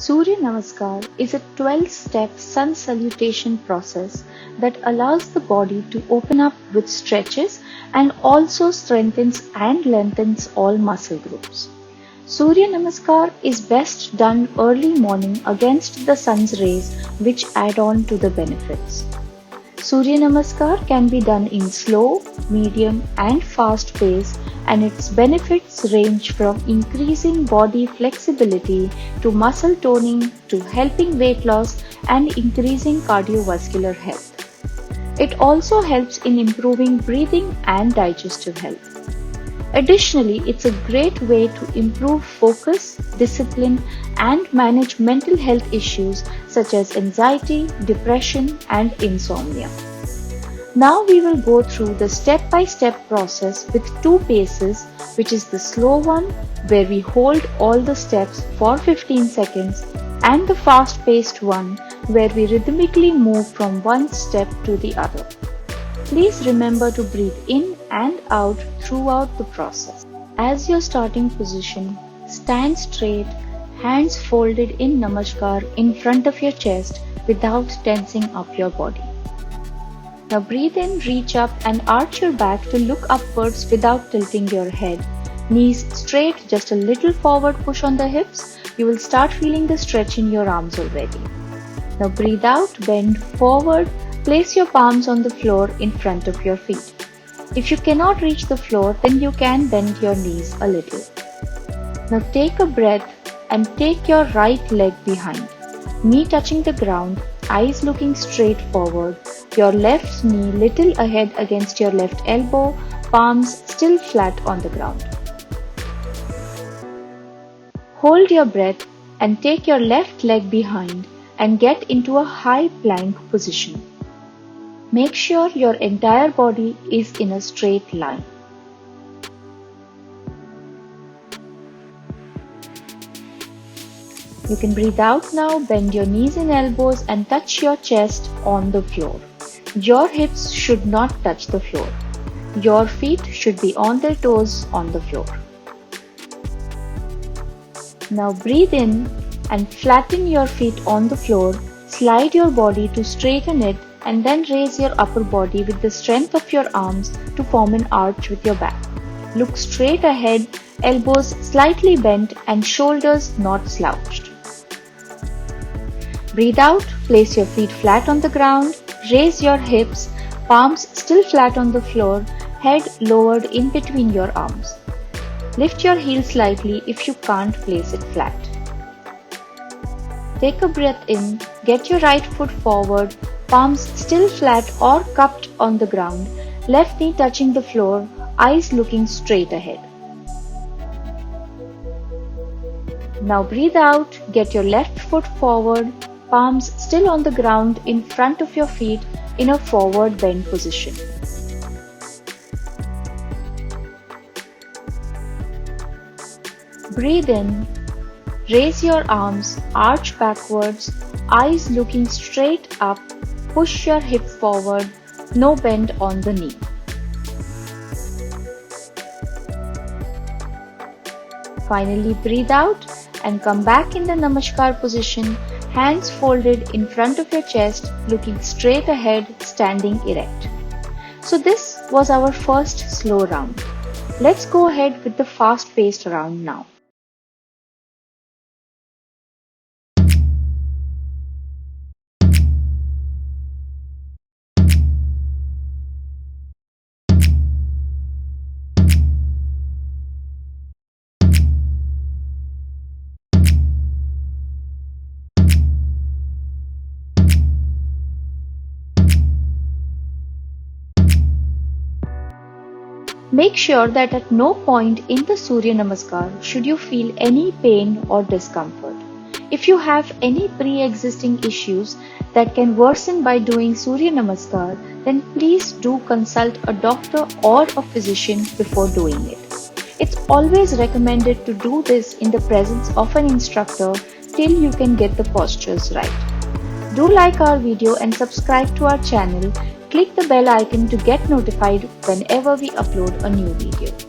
Surya Namaskar is a 12-step sun salutation process that allows the body to open up with stretches and also strengthens and lengthens all muscle groups. Surya Namaskar is best done early morning against the sun's rays, which add on to the benefits. Surya Namaskar can be done in slow, medium and fast pace, and its benefits range from increasing body flexibility to muscle toning to helping weight loss and increasing cardiovascular health. It also helps in improving breathing and digestive health. Additionally, it's a great way to improve focus, discipline, and manage mental health issues such as anxiety, depression, and insomnia. Now we will go through the step-by-step process with two paces, which is the slow one where we hold all the steps for 15 seconds and the fast-paced one where we rhythmically move from one step to the other. Please remember to breathe in and out throughout the process. As your starting position, stand straight, hands folded in Namaskar in front of your chest without tensing up your body. Now breathe in, reach up and arch your back to look upwards without tilting your head. Knees straight, just a little forward push on the hips. You will start feeling the stretch in your arms already. Now breathe out, bend forward. Place your palms on the floor in front of your feet. If you cannot reach the floor, then you can bend your knees a little. Now take a breath and take your right leg behind. Knee touching the ground, eyes looking straight forward, your left knee little ahead against your left elbow, palms still flat on the ground. Hold your breath and take your left leg behind and get into a high plank position. Make sure your entire body is in a straight line. You can breathe out now, bend your knees and elbows and touch your chest on the floor. Your hips should not touch the floor. Your feet should be on their toes on the floor. Now breathe in and flatten your feet on the floor. Slide your body to straighten it and then raise your upper body with the strength of your arms to form an arch with your back. Look straight ahead, elbows slightly bent and shoulders not slouched. Breathe out, place your feet flat on the ground, raise your hips, palms still flat on the floor, head lowered in between your arms. Lift your heels slightly if you can't place it flat. Take a breath in, get your right foot forward, palms still flat or cupped on the ground, left knee touching the floor, eyes looking straight ahead. Now breathe out, get your left foot forward, palms still on the ground in front of your feet in a forward bend position. Breathe in, raise your arms, arch backwards, eyes looking straight up, push your hip forward, no bend on the knee. Finally breathe out and come back in the Namaskar position, hands folded in front of your chest, looking straight ahead, standing erect. So this was our first slow round. Let's go ahead with the fast-paced round now. Make sure that at no point in the Surya Namaskar should you feel any pain or discomfort. If you have any pre-existing issues that can worsen by doing Surya Namaskar, then please do consult a doctor or a physician before doing it. It's always recommended to do this in the presence of an instructor till you can get the postures right. Do like our video and subscribe to our channel. Click the bell icon to get notified whenever we upload a new video.